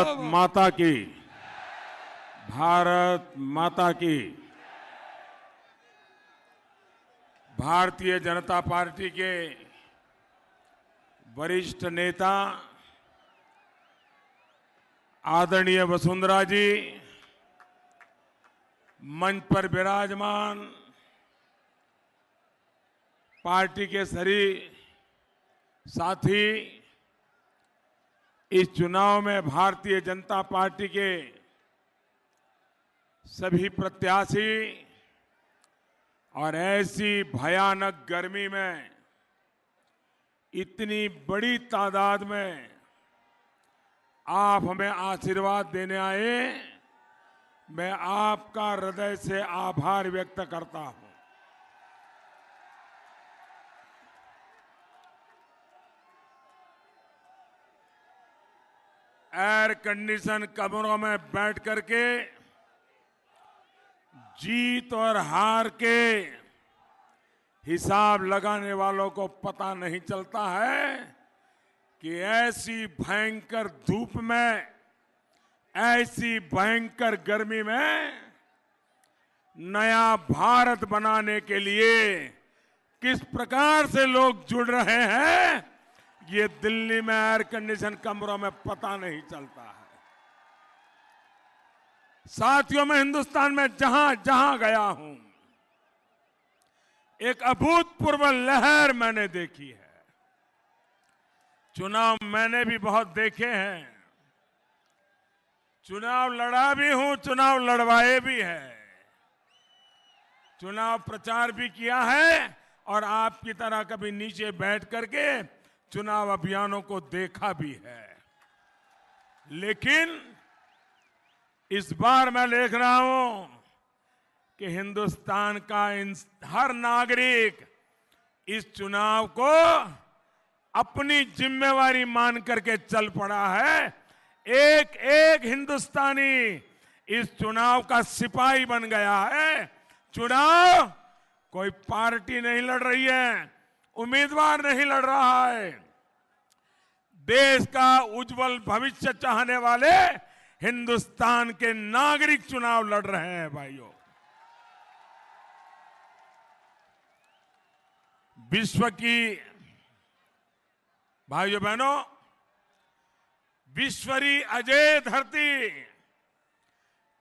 भारत माता की, भारत माता की। भारतीय जनता पार्टी के वरिष्ठ नेता आदरणीय वसुंधरा जी, मंच पर विराजमान पार्टी के सभी साथी, इस चुनाव में भारतीय जनता पार्टी के सभी प्रत्याशी और ऐसी भयानक गर्मी में इतनी बड़ी तादाद में आप हमें आशीर्वाद देने आए, मैं आपका हृदय से आभार व्यक्त करता हूं। एयर कंडीशन कमरों में बैठ करके जीत और हार के हिसाब लगाने वालों को पता नहीं चलता है कि ऐसी भयंकर धूप में, ऐसी भयंकर गर्मी में नया भारत बनाने के लिए किस प्रकार से लोग जुड़ रहे हैं, ये दिल्ली में एयर कंडीशन कमरों में पता नहीं चलता है। साथियों, मैं हिंदुस्तान में जहां जहां गया हूं, एक अभूतपूर्व लहर मैंने देखी है। चुनाव मैंने भी बहुत देखे हैं, चुनाव लड़ा भी हूं, चुनाव लड़वाए भी है, चुनाव प्रचार भी किया है और आपकी तरह कभी नीचे बैठ करके चुनाव अभियानों को देखा भी है। लेकिन इस बार मैं देख रहा हूं कि हिंदुस्तान का हर नागरिक इस चुनाव को अपनी जिम्मेवारी मान करके चल पड़ा है। एक एक हिंदुस्तानी इस चुनाव का सिपाही बन गया है। चुनाव कोई पार्टी नहीं लड़ रही है, उम्मीदवार नहीं लड़ रहा है, देश का उज्जवल भविष्य चाहने वाले हिंदुस्तान के नागरिक चुनाव लड़ रहे हैं। भाइयों, विश्व की, भाइयों बहनों, विश्वरी अजय धरती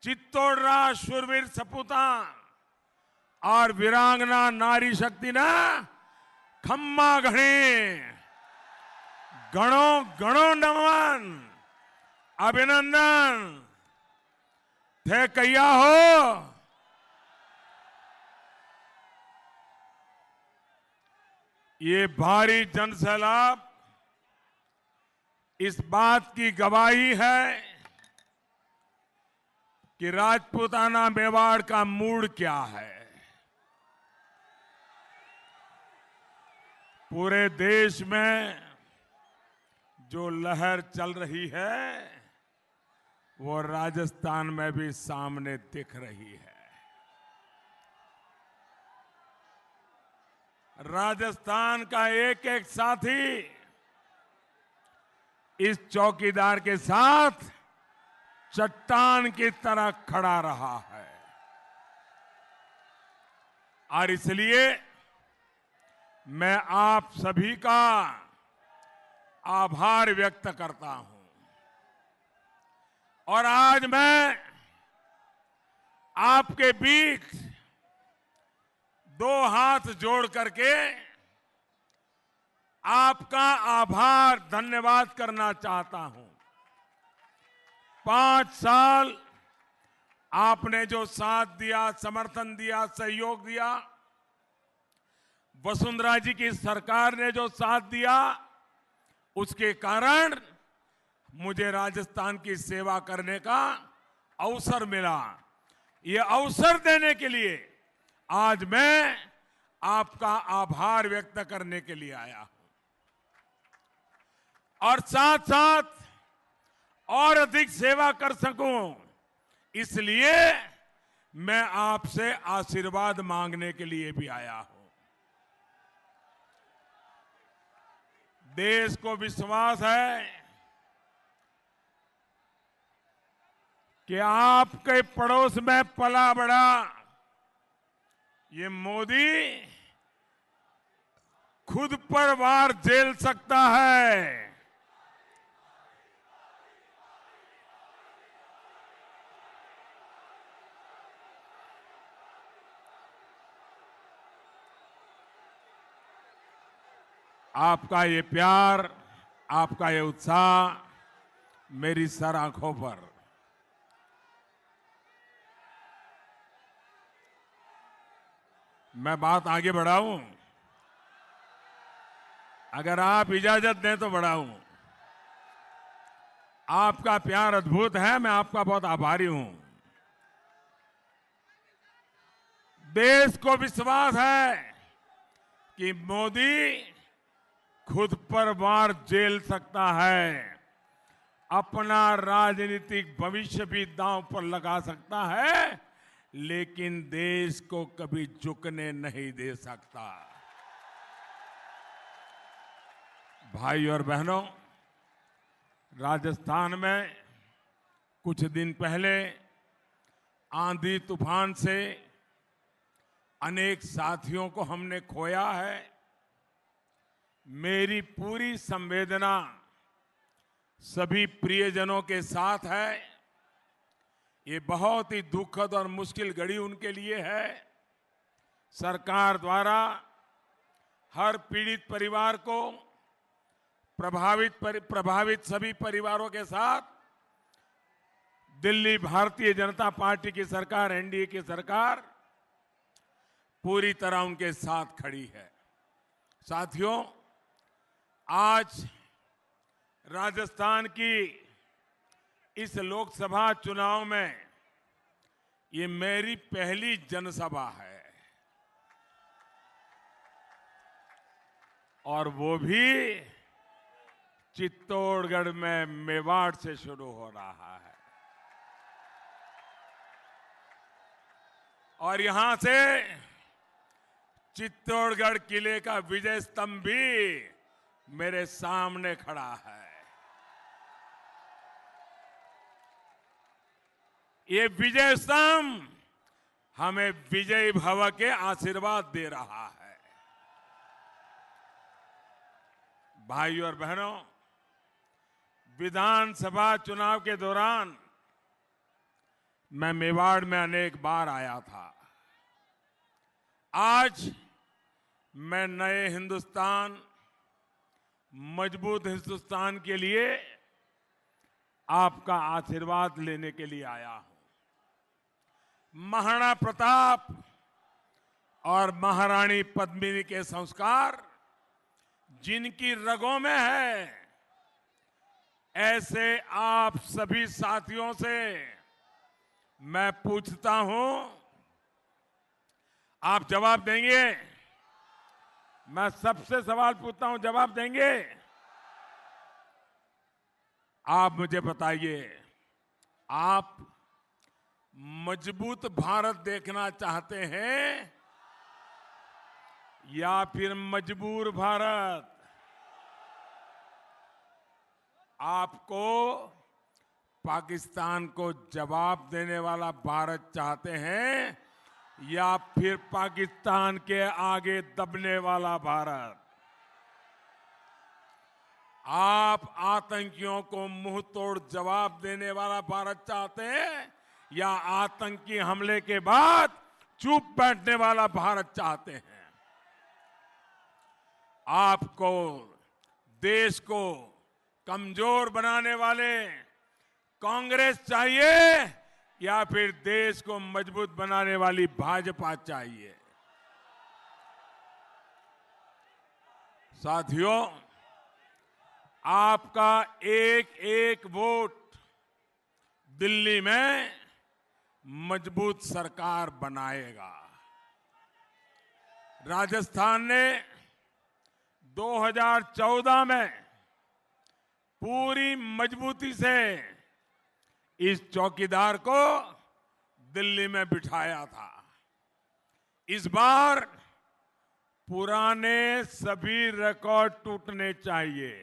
चित्तौड़रा शूरवीर सपूता और वीरांगना नारी शक्ति ना खम्मा घड़ी गणों गणों नमन अभिनंदन थे कैया हो। ये भारी जनसैलाब इस बात की गवाही है कि राजपूताना मेवाड़ का मूड क्या है। पूरे देश में जो लहर चल रही है वो राजस्थान में भी सामने दिख रही है। राजस्थान का एक एक साथी इस चौकीदार के साथ चट्टान की तरह खड़ा रहा है और इसलिए मैं आप सभी का आभार व्यक्त करता हूं। और आज मैं आपके बीच दो हाथ जोड़ करके आपका आभार, धन्यवाद करना चाहता हूं। 5 साल आपने जो साथ दिया, समर्थन दिया, सहयोग दिया, वसुंधरा जी की सरकार ने जो साथ दिया, उसके कारण मुझे राजस्थान की सेवा करने का अवसर मिला। ये अवसर देने के लिए आज मैं आपका आभार व्यक्त करने के लिए आया हूं और साथ साथ और अधिक सेवा कर सकूं, इसलिए मैं आपसे आशीर्वाद मांगने के लिए भी आया हूं। देश को विश्वास है कि आपके पड़ोस में पला बड़ा ये मोदी खुद पर वार झेल सकता है। आपका ये प्यार, आपका ये उत्साह मेरी सर आंखों पर। मैं बात आगे बढ़ाऊं? अगर आप इजाजत दें तो बढ़ाऊं। आपका प्यार अद्भुत है, मैं आपका बहुत आभारी हूं। देश को विश्वास है कि मोदी खुद पर वार झेल सकता है, अपना राजनीतिक भविष्य भी दांव पर लगा सकता है, लेकिन देश को कभी झुकने नहीं दे सकता। भाई और बहनों, राजस्थान में कुछ दिन पहले आंधी तूफान से अनेक साथियों को हमने खोया है। मेरी पूरी संवेदना सभी प्रियजनों के साथ है। ये बहुत ही दुखद और मुश्किल घड़ी उनके लिए है। सरकार द्वारा हर पीड़ित परिवार को प्रभावित सभी परिवारों के साथ दिल्ली भारतीय जनता पार्टी की सरकार, एनडीए की सरकार पूरी तरह उनके साथ खड़ी है। साथियों, आज राजस्थान की इस लोकसभा चुनाव में ये मेरी पहली जनसभा है और वो भी चित्तौड़गढ़ में मेवाड़ से शुरू हो रहा है। और यहां से चित्तौड़गढ़ किले का विजय स्तंभ भी मेरे सामने खड़ा है। ये विजय स्तंभ हमें विजयी भव के आशीर्वाद दे रहा है। भाई और बहनों, विधानसभा चुनाव के दौरान मैं मेवाड़ में अनेक बार आया था। आज मैं नए हिंदुस्तान, मजबूत हिंदुस्तान के लिए आपका आशीर्वाद लेने के लिए आया हूं। महाराणा प्रताप और महारानी पद्मिनी के संस्कार जिनकी रगों में है, ऐसे आप सभी साथियों से मैं पूछता हूं, आप जवाब देंगे? मैं सबसे सवाल पूछता हूं, जवाब देंगे? आप मुझे बताइए, आप मजबूत भारत देखना चाहते हैं या फिर मजबूर भारत? आपको पाकिस्तान को जवाब देने वाला भारत चाहते हैं या फिर पाकिस्तान के आगे दबने वाला भारत? आप आतंकियों को मुंह तोड़ जवाब देने वाला भारत चाहते हैं या आतंकी हमले के बाद चुप बैठने वाला भारत चाहते हैं? आपको देश को कमजोर बनाने वाले कांग्रेस चाहिए या फिर देश को मजबूत बनाने वाली भाजपा चाहिए? साथियों, आपका एक एक वोट दिल्ली में मजबूत सरकार बनाएगा। राजस्थान ने 2014 में पूरी मजबूती से इस चौकीदार को दिल्ली में बिठाया था। इस बार पुराने सभी रिकॉर्ड टूटने चाहिए।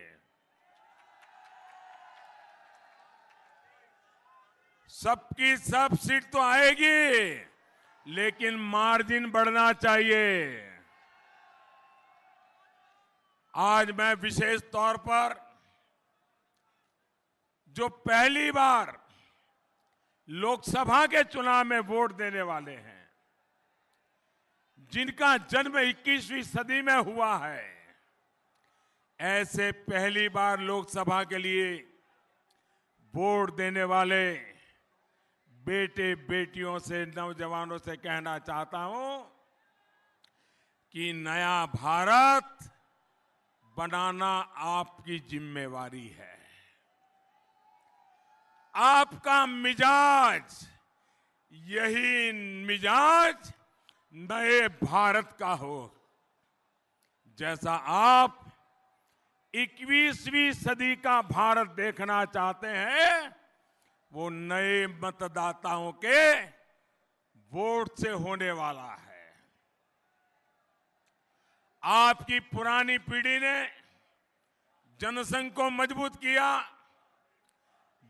सबकी सब सीट तो आएगी, लेकिन मार्जिन बढ़ना चाहिए। आज मैं विशेष तौर पर जो पहली बार लोकसभा के चुनाव में वोट देने वाले हैं, जिनका जन्म 21वीं सदी में हुआ है, ऐसे पहली बार लोकसभा के लिए वोट देने वाले बेटे बेटियों से, नौजवानों से कहना चाहता हूं कि नया भारत बनाना आपकी जिम्मेवारी है। आपका मिजाज, यही मिजाज नए भारत का हो। जैसा आप 21वीं सदी का भारत देखना चाहते हैं, वो नए मतदाताओं के वोट से होने वाला है। आपकी पुरानी पीढ़ी ने जनसंघ को मजबूत किया,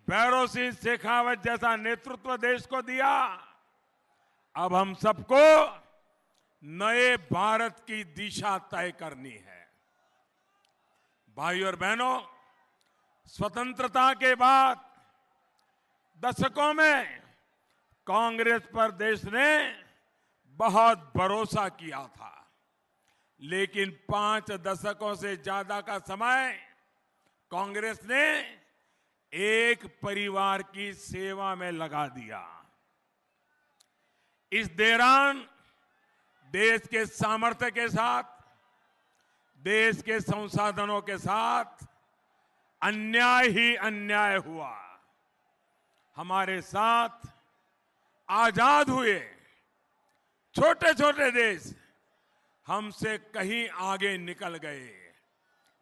भैरों सिंह शेखावत जैसा नेतृत्व देश को दिया। अब हम सबको नए भारत की दिशा तय करनी है। भाइयों और बहनों, स्वतंत्रता के बाद दशकों में कांग्रेस पर देश ने बहुत भरोसा किया था, लेकिन 5 दशकों से ज्यादा का समय कांग्रेस ने एक परिवार की सेवा में लगा दिया। इस दौरान देश के सामर्थ्य के साथ, देश के संसाधनों के साथ अन्याय ही अन्याय हुआ। हमारे साथ आजाद हुए छोटे छोटे देश हमसे कहीं आगे निकल गए,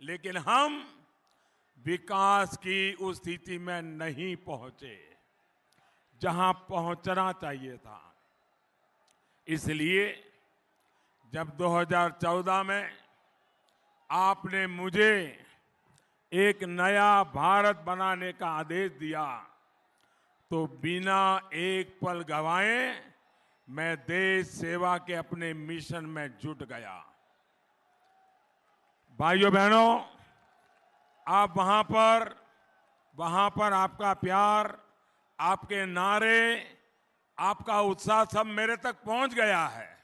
लेकिन हम विकास की उस स्थिति में नहीं पहुंचे जहां पहुंचना चाहिए था। इसलिए जब 2014 में आपने मुझे एक नया भारत बनाने का आदेश दिया, तो बिना एक पल गंवाए मैं देश सेवा के अपने मिशन में जुट गया। भाइयों बहनों, आप वहां पर आपका प्यार, आपके नारे, आपका उत्साह सब मेरे तक पहुंच गया है।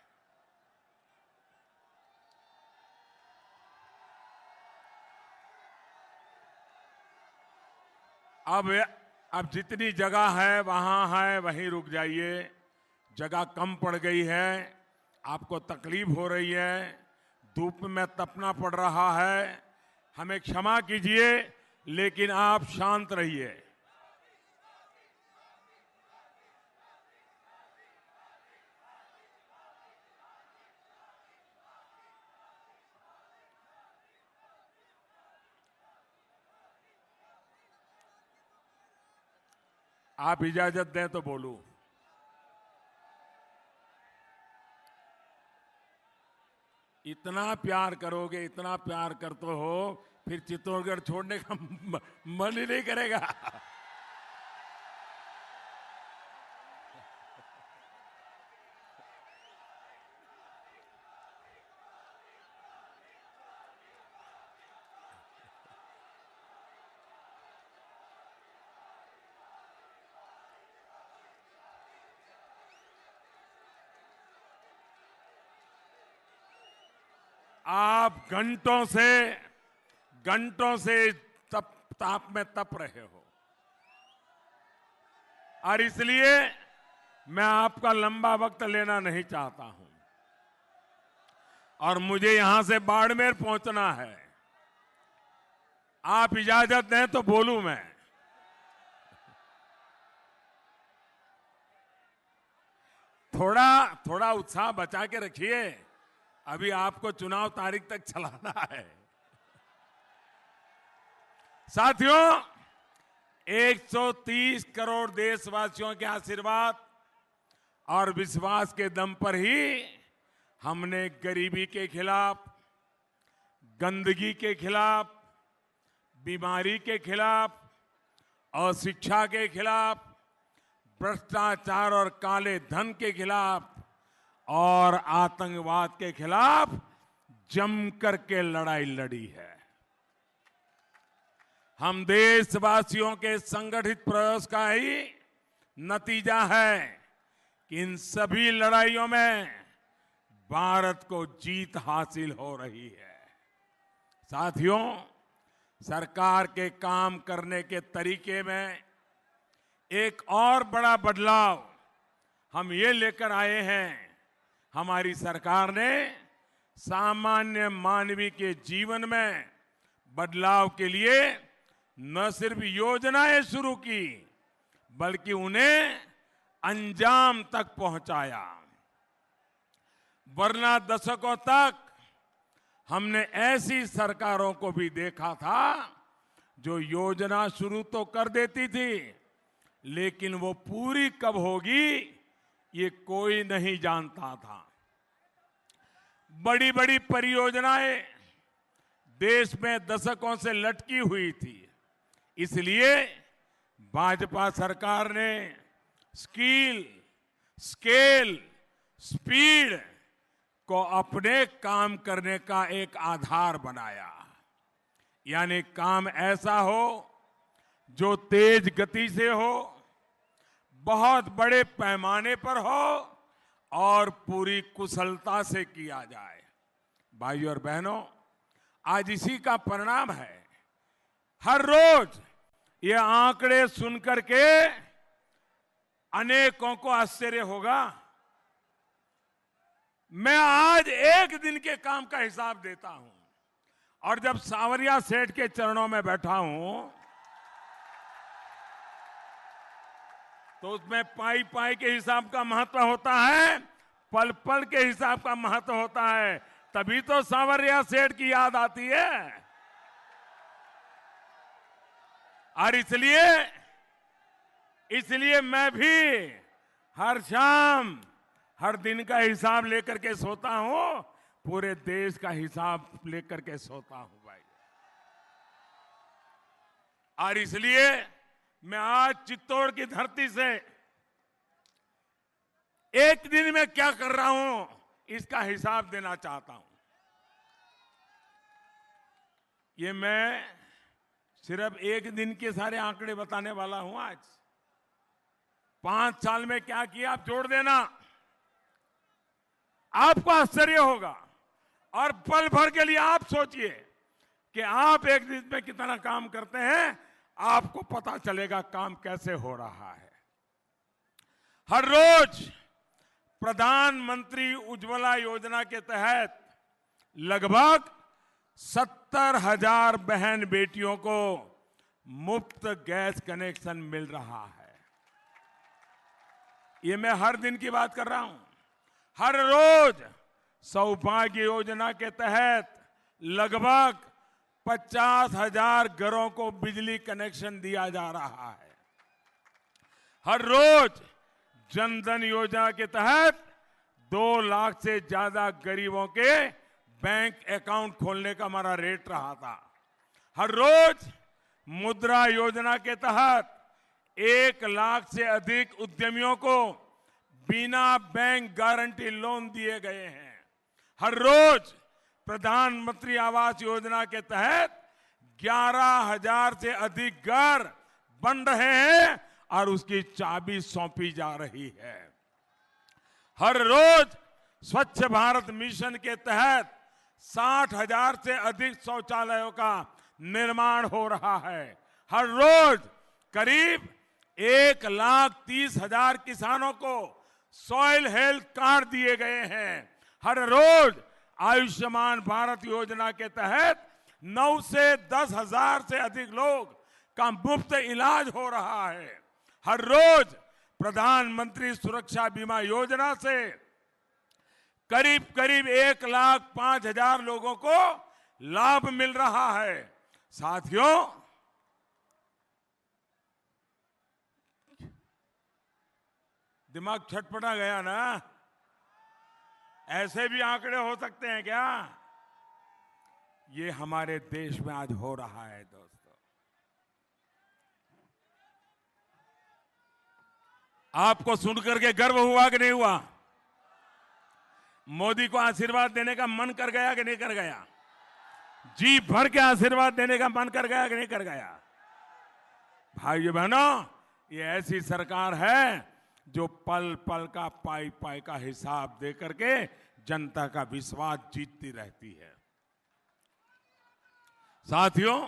अब जितनी जगह है वहीं रुक जाइए। जगह कम पड़ गई है, आपको तकलीफ हो रही है, धूप में तपना पड़ रहा है, हमें क्षमा कीजिए, लेकिन आप शांत रहिए। आप इजाजत दें तो बोलूं। इतना प्यार करोगे, इतना प्यार करते हो, फिर चित्तौड़गढ़ छोड़ने का मन ही नहीं करेगा। आप घंटों से ताप में तप रहे हो, और इसलिए मैं आपका लंबा वक्त लेना नहीं चाहता हूं, और मुझे यहां से बाड़मेर पहुंचना है। आप इजाजत दें तो बोलूं मैं। थोड़ा उत्साह बचा के रखिए, अभी आपको चुनाव तारीख तक चलाना है। साथियों, 130 करोड़ देशवासियों के आशीर्वाद और विश्वास के दम पर ही हमने गरीबी के खिलाफ, गंदगी के खिलाफ, बीमारी के खिलाफ, अशिक्षा के खिलाफ, भ्रष्टाचार और काले धन के खिलाफ और आतंकवाद के खिलाफ जमकर के लड़ाई लड़ी है। हम देशवासियों के संगठित प्रयास का ही नतीजा है कि इन सभी लड़ाइयों में भारत को जीत हासिल हो रही है। साथियों, सरकार के काम करने के तरीके में एक और बड़ा बदलाव हम ये लेकर आए हैं। हमारी सरकार ने सामान्य मानवीय के जीवन में बदलाव के लिए न सिर्फ योजनाएं शुरू की, बल्कि उन्हें अंजाम तक पहुंचाया। वरना दशकों तक हमने ऐसी सरकारों को भी देखा था जो योजना शुरू तो कर देती थी, लेकिन वो पूरी कब होगी ये कोई नहीं जानता था। बड़ी बड़ी परियोजनाएं देश में दशकों से लटकी हुई थी। इसलिए भाजपा सरकार ने स्किल, स्केल, स्पीड को अपने काम करने का एक आधार बनाया। यानी काम ऐसा हो जो तेज गति से हो, बहुत बड़े पैमाने पर हो और पूरी कुशलता से किया जाए। भाइयों और बहनों, आज इसी का परिणाम है। हर रोज ये आंकड़े सुनकर के अनेकों को आश्चर्य होगा। मैं आज एक दिन के काम का हिसाब देता हूं और जब सांवरिया सेठ के चरणों में बैठा हूं तो उसमें पाई पाई के हिसाब का महत्व होता है, पल पल के हिसाब का महत्व होता है। तभी तो सांवरिया सेठ की याद आती है। और इसलिए मैं भी हर शाम, हर दिन का हिसाब लेकर के सोता हूं, पूरे देश का हिसाब लेकर के सोता हूं भाई। और इसलिए मैं आज चित्तौड़ की धरती से एक दिन में क्या कर रहा हूं इसका हिसाब देना चाहता हूं। ये मैं सिर्फ एक दिन के सारे आंकड़े बताने वाला हूं। आज 5 साल में क्या किया आप जोड़ देना, आपको आश्चर्य होगा। और पल भर के लिए आप सोचिए कि आप एक दिन में कितना काम करते हैं, आपको पता चलेगा काम कैसे हो रहा है। हर रोज प्रधानमंत्री उज्ज्वला योजना के तहत लगभग 70,000 बहन बेटियों को मुफ्त गैस कनेक्शन मिल रहा है। ये मैं हर दिन की बात कर रहा हूं। हर रोज सौभाग्य योजना के तहत लगभग 50,000 घरों को बिजली कनेक्शन दिया जा रहा है। हर रोज जनधन योजना के तहत 2 लाख से ज्यादा गरीबों के बैंक अकाउंट खोलने का हमारा रेट रहा था। हर रोज मुद्रा योजना के तहत 1 लाख से अधिक उद्यमियों को बिना बैंक गारंटी लोन दिए गए हैं। हर रोज प्रधानमंत्री आवास योजना के तहत 11,000 से अधिक घर बन रहे हैं और उसकी चाबी सौंपी जा रही है। हर रोज स्वच्छ भारत मिशन के तहत 60,000 से अधिक शौचालयों का निर्माण हो रहा है। हर रोज करीब 1,30,000 किसानों को सॉइल हेल्थ कार्ड दिए गए हैं। हर रोज आयुष्मान भारत योजना के तहत 9 से 10,000 से अधिक लोग का मुफ्त इलाज हो रहा है। हर रोज प्रधानमंत्री सुरक्षा बीमा योजना से करीब करीब 1,05,000 लोगों को लाभ मिल रहा है। साथियों, दिमाग छटपटा गया ना? ऐसे भी आंकड़े हो सकते हैं क्या? ये हमारे देश में आज हो रहा है दोस्तों। आपको सुनकर के गर्व हुआ कि नहीं हुआ? मोदी को आशीर्वाद देने का मन कर गया कि नहीं कर गया? जी भर के आशीर्वाद देने का मन कर गया कि नहीं कर गया? भाइयों बहनों, ये ऐसी सरकार है जो पल पल का पाई पाई का हिसाब दे करके जनता का विश्वास जीतती रहती है। साथियों,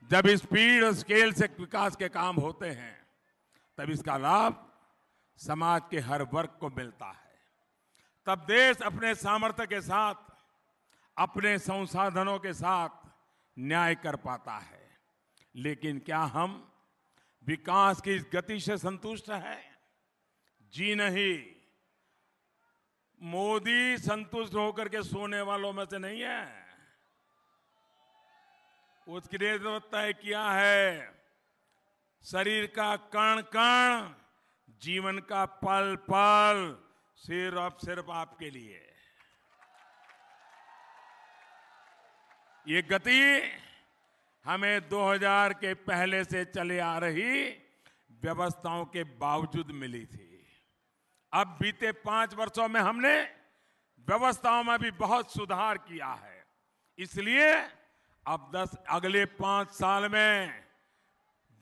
जब स्पीड और स्केल से विकास के काम होते हैं तब इसका लाभ समाज के हर वर्ग को मिलता है। तब देश अपने सामर्थ्य के साथ, अपने संसाधनों के साथ न्याय कर पाता है। लेकिन क्या हम विकास की इस गति से संतुष्ट हैं? जी नहीं। मोदी संतुष्ट होकर के सोने वालों में से नहीं है। उसके लिए तो तय किया है शरीर का कण कण, जीवन का पल पल सिर्फ आपके लिए। ये गति हमें 2000 के पहले से चले आ रही व्यवस्थाओं के बावजूद मिली थी। अब बीते 5 वर्षों में हमने व्यवस्थाओं में भी बहुत सुधार किया है। इसलिए अब अगले 5 साल में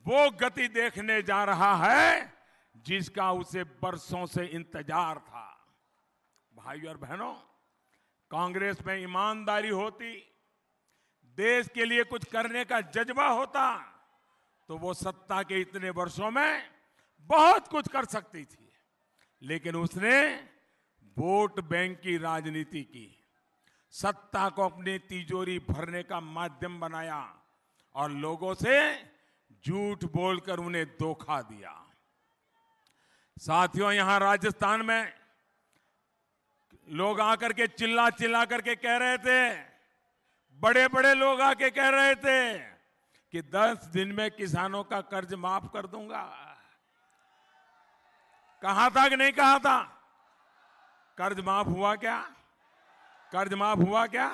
वो गति देखने जा रहा है जिसका उसे बरसों से इंतजार था। भाइयों और बहनों, कांग्रेस में ईमानदारी होती, देश के लिए कुछ करने का जज्बा होता तो वो सत्ता के इतने वर्षों में बहुत कुछ कर सकती थी। लेकिन उसने वोट बैंक की राजनीति की, सत्ता को अपनी तिजोरी भरने का माध्यम बनाया और लोगों से झूठ बोलकर उन्हें धोखा दिया। साथियों, यहां राजस्थान में लोग आकर के चिल्ला चिल्ला करके कह रहे थे, बड़े बड़े लोग आके कह रहे थे कि 10 दिन में किसानों का कर्ज माफ कर दूंगा। कहा था कि नहीं कहा था? कर्ज माफ हुआ क्या? कर्ज माफ हुआ क्या?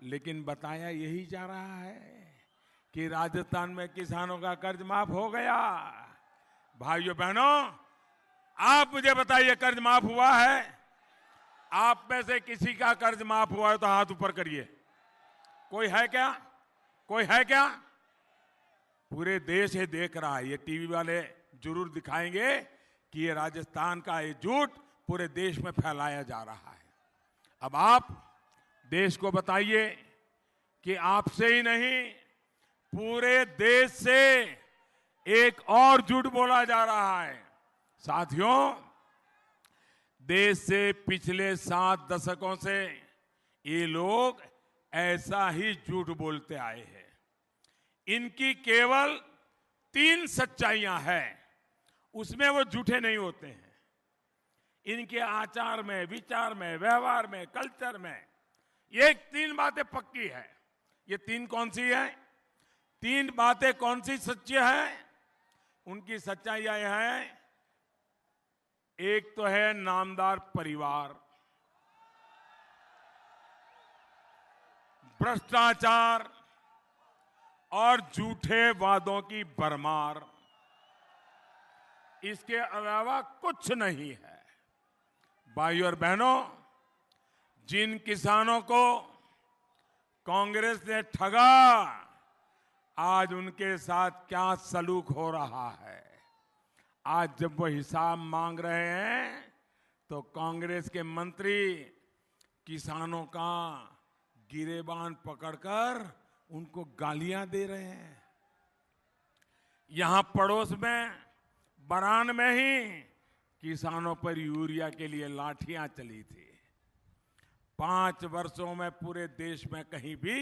लेकिन बताया यही जा रहा है कि राजस्थान में किसानों का कर्ज माफ हो गया। भाइयों बहनों, आप मुझे बताइए, कर्ज माफ हुआ है? आप में से किसी का कर्ज माफ हुआ है तो हाथ ऊपर करिए। कोई है क्या? कोई है क्या? पूरे देश ये देख रहा है। ये टीवी वाले जरूर दिखाएंगे कि ये राजस्थान का ये झूठ पूरे देश में फैलाया जा रहा है। अब आप देश को बताइए कि आपसे ही नहीं, पूरे देश से एक और झूठ बोला जा रहा है। साथियों, देश से पिछले 7 दशकों से ये लोग ऐसा ही झूठ बोलते आए हैं। इनकी केवल 3 सच्चाइयां हैं, उसमें वो झूठे नहीं होते हैं। इनके आचार में, विचार में, व्यवहार में, कल्चर में ये 3 बातें पक्की है। ये 3 कौन सी है? 3 बातें कौन सी सच्ची है? उनकी सच्चाइयां यह है, एक तो है नामदार परिवार, भ्रष्टाचार और झूठे वादों की भरमार। इसके अलावा कुछ नहीं है। भाइयों और बहनों, जिन किसानों को कांग्रेस ने ठगा, आज उनके साथ क्या सलूक हो रहा है। आज जब वो हिसाब मांग रहे हैं तो कांग्रेस के मंत्री किसानों का गिरेबान पकड़कर उनको गालियां दे रहे हैं। यहां पड़ोस में बरान में ही किसानों पर यूरिया के लिए लाठियां चली थी। 5 वर्षों में पूरे देश में कहीं भी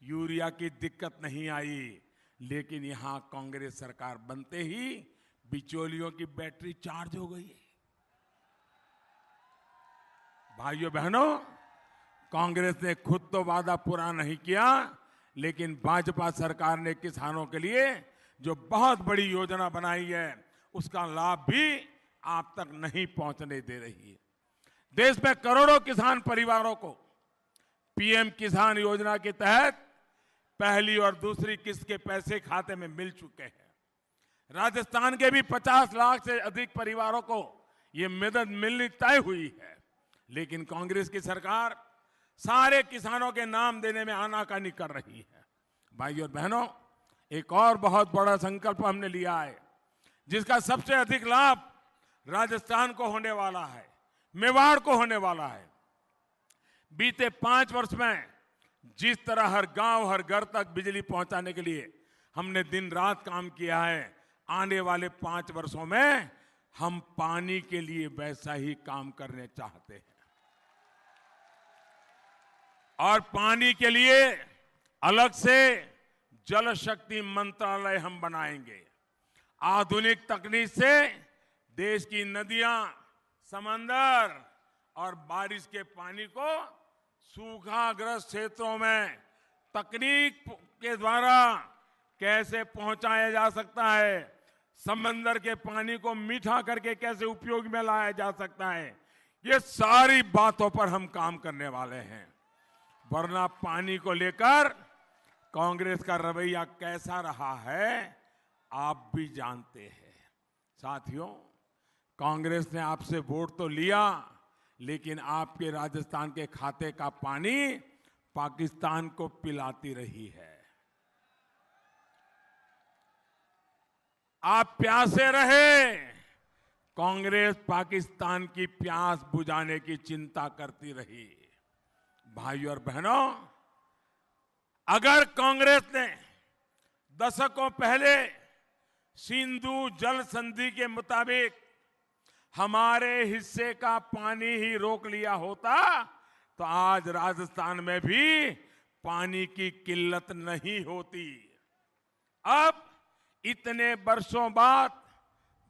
यूरिया की दिक्कत नहीं आई, लेकिन यहां कांग्रेस सरकार बनते ही बिचौलियों की बैटरी चार्ज हो गई। भाइयों बहनों, कांग्रेस ने खुद तो वादा पूरा नहीं किया, लेकिन भाजपा सरकार ने किसानों के लिए जो बहुत बड़ी योजना बनाई है उसका लाभ भी आप तक नहीं पहुंचने दे रही है। देश में करोड़ों किसान परिवारों को पीएम किसान योजना के तहत पहली और दूसरी किस्त के पैसे खाते में मिल चुके हैं। राजस्थान के भी 50 लाख से अधिक परिवारों को ये मदद मिलनी तय हुई है। लेकिन कांग्रेस की सरकार सारे किसानों के नाम देने में आनाकानी कर रही है। भाइयों और बहनों, एक और बहुत बड़ा संकल्प हमने लिया है, जिसका सबसे अधिक लाभ राजस्थान को होने वाला है, मेवाड़ को होने वाला है। बीते 5 वर्ष में जिस तरह हर गांव, हर घर तक बिजली पहुंचाने के लिए हमने दिन रात काम किया है, आने वाले 5 वर्षों में हम पानी के लिए वैसा ही काम करने चाहते हैं। और पानी के लिए अलग से जल शक्ति मंत्रालय हम बनाएंगे। आधुनिक तकनीक से देश की नदियां, समंदर और बारिश के पानी को सूखाग्रस्त क्षेत्रों में तकनीक के द्वारा कैसे पहुंचाया जा सकता है, समंदर के पानी को मीठा करके कैसे उपयोग में लाया जा सकता है, ये सारी बातों पर हम काम करने वाले हैं। वरना पानी को लेकर कांग्रेस का रवैया कैसा रहा है आप भी जानते हैं। साथियों, कांग्रेस ने आपसे वोट तो लिया, लेकिन आपके राजस्थान के खाते का पानी पाकिस्तान को पिलाती रही है। आप प्यासे रहे, कांग्रेस पाकिस्तान की प्यास बुझाने की चिंता करती रही। भाइयों और बहनों, अगर कांग्रेस ने दशकों पहले सिंधु जल संधि के मुताबिक हमारे हिस्से का पानी ही रोक लिया होता, तो आज राजस्थान में भी पानी की किल्लत नहीं होती। अब इतने वर्षों बाद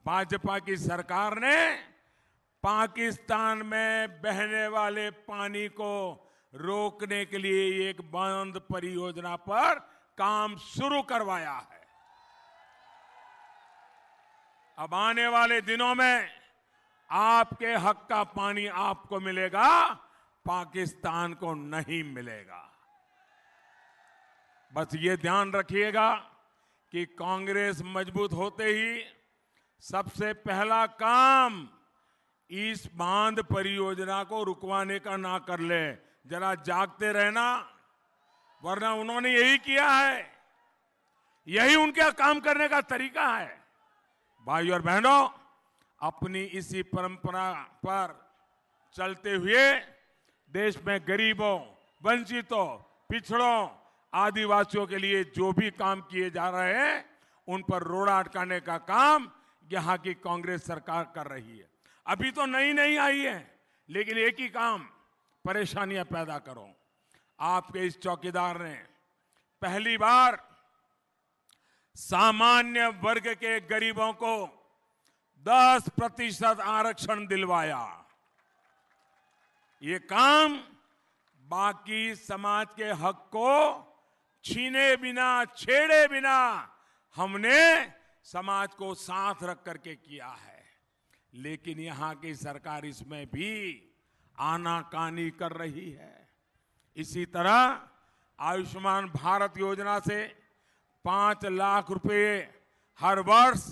भाजपा की सरकार ने पाकिस्तान में बहने वाले पानी को रोकने के लिए एक बांध परियोजना पर काम शुरू करवाया है। अब आने वाले दिनों में आपके हक का पानी आपको मिलेगा, पाकिस्तान को नहीं मिलेगा। बस ये ध्यान रखिएगा कि कांग्रेस मजबूत होते ही सबसे पहला काम इस बांध परियोजना को रुकवाने का ना कर ले। जरा जागते रहना, वरना उन्होंने यही किया है, यही उनका काम करने का तरीका है। भाइयों और बहनों, अपनी इसी परंपरा पर चलते हुए देश में गरीबों, वंचितों, पिछड़ों, आदिवासियों के लिए जो भी काम किए जा रहे हैं, उन पर रोड़ा अटकाने का काम यहां की कांग्रेस सरकार कर रही है। अभी तो नई आई है, लेकिन एक ही काम, परेशानियां पैदा करो। आपके इस चौकीदार ने पहली बार सामान्य वर्ग के गरीबों को 10% आरक्षण दिलवाया। ये काम बाकी समाज के हक को छीने बिना, छेड़े बिना हमने समाज को साथ रख करके किया है। लेकिन यहां की सरकार इसमें भी आनाकानी कर रही है। इसी तरह आयुष्मान भारत योजना से 5 लाख रुपए हर वर्ष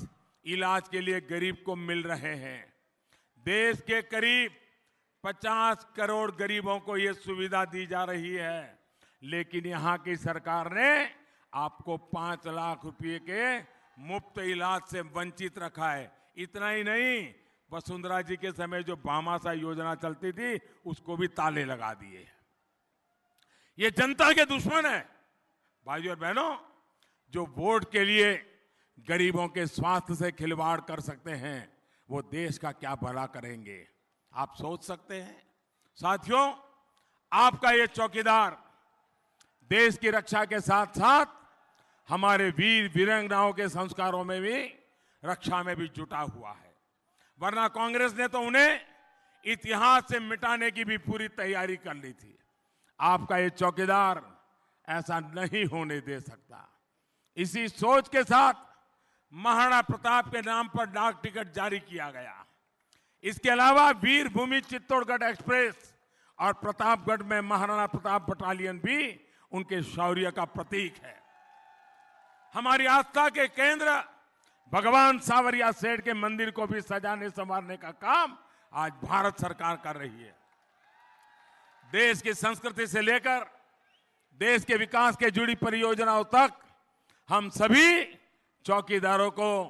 इलाज के लिए गरीब को मिल रहे हैं। देश के करीब 50 करोड़ गरीबों को यह सुविधा दी जा रही है। लेकिन यहां की सरकार ने आपको 5 लाख रुपए के मुफ्त इलाज से वंचित रखा है। इतना ही नहीं, वसुंधरा जी के समय जो भामाशाह योजना चलती थी, उसको भी ताले लगा दिए। ये जनता के दुश्मन है। भाइयों और बहनों, जो वोट के लिए गरीबों के स्वास्थ्य से खिलवाड़ कर सकते हैं, वो देश का क्या भला करेंगे, आप सोच सकते हैं। साथियों, आपका ये चौकीदार देश की रक्षा के साथ साथ हमारे वीर वीरांगनाओं के संस्कारों में भी, रक्षा में भी जुटा हुआ है। वरना कांग्रेस ने तो उन्हें इतिहास से मिटाने की भी पूरी तैयारी कर ली थी। आपका ये चौकीदार ऐसा नहीं होने दे सकता। इसी सोच के साथ महाराणा प्रताप के नाम पर डाक टिकट जारी किया गया। इसके अलावा वीर भूमि चित्तौड़गढ़ एक्सप्रेस और प्रतापगढ़ में महाराणा प्रताप बटालियन भी उनके शौर्य का प्रतीक है। हमारी आस्था के केंद्र भगवान सावरिया सेठ के मंदिर को भी सजाने संवारने का काम आज भारत सरकार कर रही है। देश की संस्कृति से लेकर देश के विकास के जुड़ी परियोजनाओं तक हम सभी चौकीदारों को,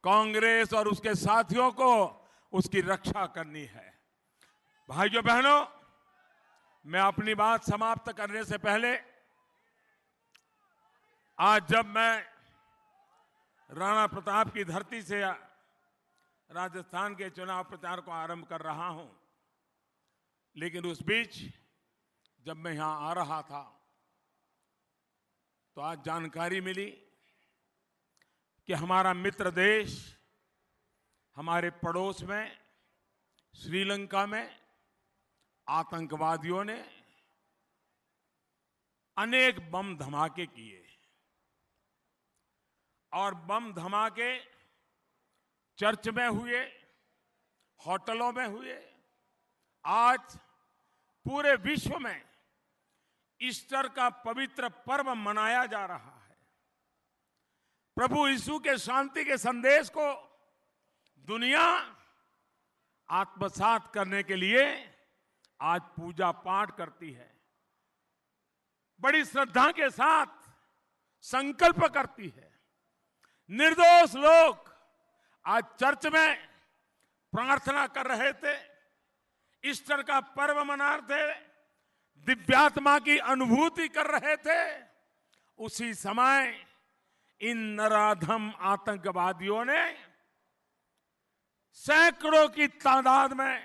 कांग्रेस और उसके साथियों को उसकी रक्षा करनी है। भाइयों बहनों, मैं अपनी बात समाप्त करने से पहले आज जब मैं राणा प्रताप की धरती से राजस्थान के चुनाव प्रचार को आरंभ कर रहा हूं, लेकिन उस बीच जब मैं यहां आ रहा था तो आज जानकारी मिली कि हमारा मित्र देश, हमारे पड़ोस में श्रीलंका में आतंकवादियों ने अनेक बम धमाके किए और बम धमाके चर्च में हुए, होटलों में हुए। आज पूरे विश्व में ईस्टर का पवित्र पर्व मनाया जा रहा है। प्रभु यीशु के शांति के संदेश को दुनिया आत्मसात करने के लिए आज पूजा पाठ करती है, बड़ी श्रद्धा के साथ संकल्प करती है। निर्दोष लोग आज चर्च में प्रार्थना कर रहे थे, ईस्टर का पर्व मना रहे थे, दिव्यात्मा की अनुभूति कर रहे थे। उसी समय इन नराधम आतंकवादियों ने सैकड़ों की तादाद में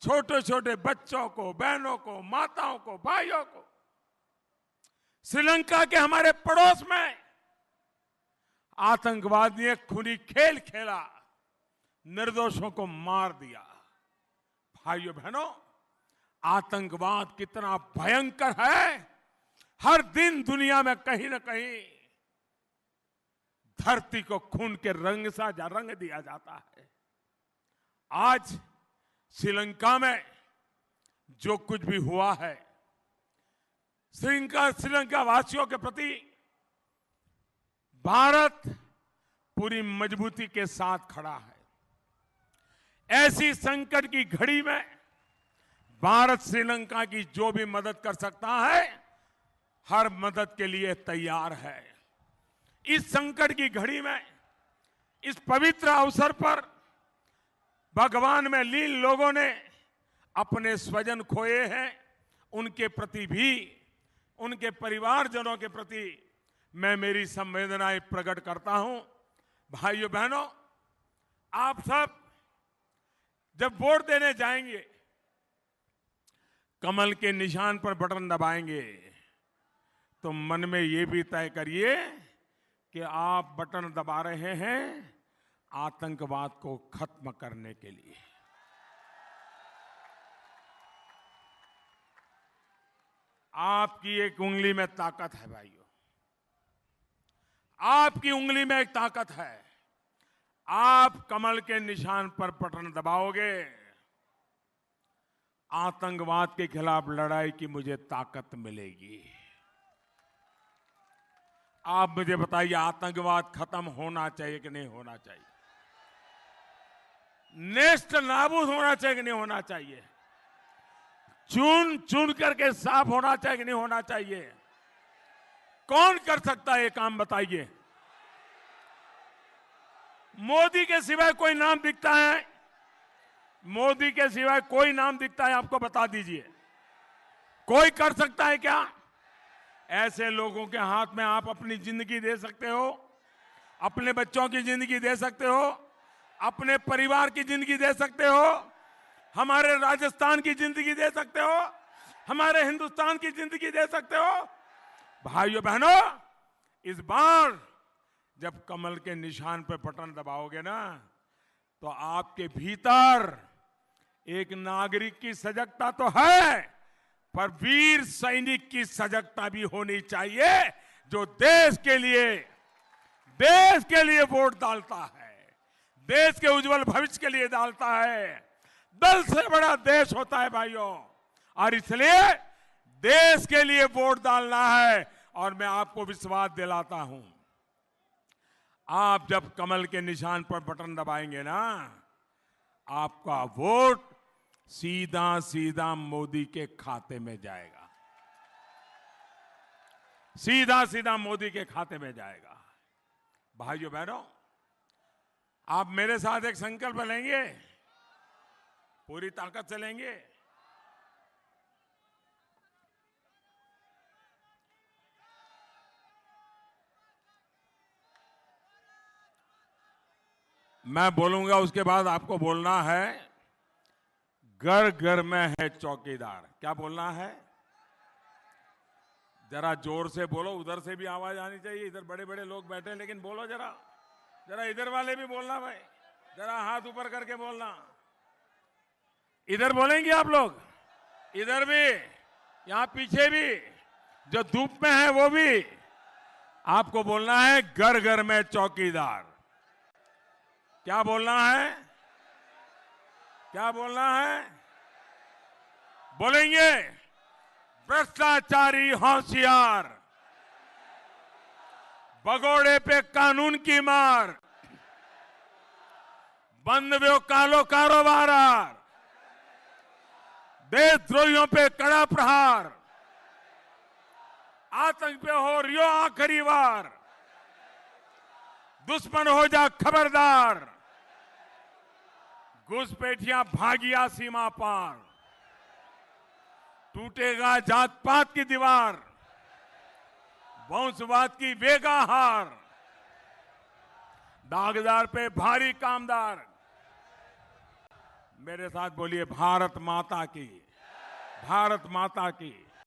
छोटे छोटे बच्चों को, बहनों को, माताओं को, भाइयों को श्रीलंका के हमारे पड़ोस में आतंकवादी ने खूनी खेल खेला, निर्दोषों को मार दिया। भाइयों बहनों, आतंकवाद कितना भयंकर है, हर दिन दुनिया में कहीं न कहीं धरती को खून के रंग सा रंग दिया जाता है। आज श्रीलंका में जो कुछ भी हुआ है, श्रीलंका वासियों के प्रति भारत पूरी मजबूती के साथ खड़ा है। ऐसी संकट की घड़ी में भारत श्रीलंका की जो भी मदद कर सकता है, हर मदद के लिए तैयार है। इस संकट की घड़ी में, इस पवित्र अवसर पर भगवान में लीन लोगों ने अपने स्वजन खोए हैं, उनके प्रति भी, उनके परिवारजनों के प्रति मैं मेरी संवेदनाएं प्रकट करता हूं। भाइयों बहनों, आप सब जब वोट देने जाएंगे, कमल के निशान पर बटन दबाएंगे तो मन में ये भी तय करिए कि आप बटन दबा रहे हैं आतंकवाद को खत्म करने के लिए। आपकी एक उंगली में ताकत है भाइयों, आपकी उंगली में एक ताकत है। आप कमल के निशान पर बटन दबाओगे, आतंकवाद के खिलाफ लड़ाई की मुझे ताकत मिलेगी। आप मुझे बताइए, आतंकवाद खत्म होना चाहिए कि नहीं होना चाहिए? नेस्त नाबूद होना चाहिए कि नहीं होना चाहिए? चुन चुन करके साफ होना चाहिए कि नहीं होना चाहिए? कौन कर सकता है ये काम, बताइए? मोदी के सिवाय कोई नाम दिखता है? मोदी के सिवाय कोई नाम दिखता है? आपको बता दीजिए, कोई कर सकता है क्या? ऐसे लोगों के हाथ में आप अपनी जिंदगी दे सकते हो, अपने बच्चों की जिंदगी दे सकते हो, अपने परिवार की जिंदगी दे सकते हो, हमारे राजस्थान की जिंदगी दे सकते हो, हमारे हिंदुस्तान की जिंदगी दे सकते हो। भाइयों बहनों, इस बार जब कमल के निशान पर बटन दबाओगे ना, तो आपके भीतर एक नागरिक की सजगता तो है, पर वीर सैनिक की सजगता भी होनी चाहिए, जो देश के लिए वोट डालता है, देश के उज्जवल भविष्य के लिए डालता है। दल से बड़ा देश होता है भाइयों, और इसलिए देश के लिए वोट डालना है। और मैं आपको विश्वास दिलाता हूं, आप जब कमल के निशान पर बटन दबाएंगे ना, आपका वोट सीधा सीधा मोदी के खाते में जाएगा, सीधा सीधा मोदी के खाते में जाएगा। भाइयों बहनों, आप मेरे साथ एक संकल्प लेंगे, पूरी ताकत से लेंगे। मैं बोलूंगा, उसके बाद आपको बोलना है, घर घर में है चौकीदार। क्या बोलना है? जरा जोर से बोलो, उधर से भी आवाज आनी चाहिए। इधर बड़े बड़े लोग बैठे हैं, लेकिन बोलो जरा, जरा इधर वाले भी बोलना भाई, जरा हाथ ऊपर करके बोलना। इधर बोलेंगे आप लोग, इधर भी, यहां पीछे भी, जो धूप में है वो भी। आपको बोलना है, घर घर में चौकीदार। क्या बोलना है? क्या बोलना है? बोलेंगे, भ्रष्टाचारी होशियार, भगोड़े पे कानून की मार, बंद व्यो कालो कारोबार, देशद्रोहियों पे कड़ा प्रहार, आतंक पे हो रियो आखिरी वार, दुश्मन हो जा खबरदार, घुसपैठियां भागिया सीमा पार, टूटेगा जात पात की दीवार, वंशवाद की वेगा हार, दागदार पे भारी कामदार। मेरे साथ बोलिए, भारत माता की, भारत माता की।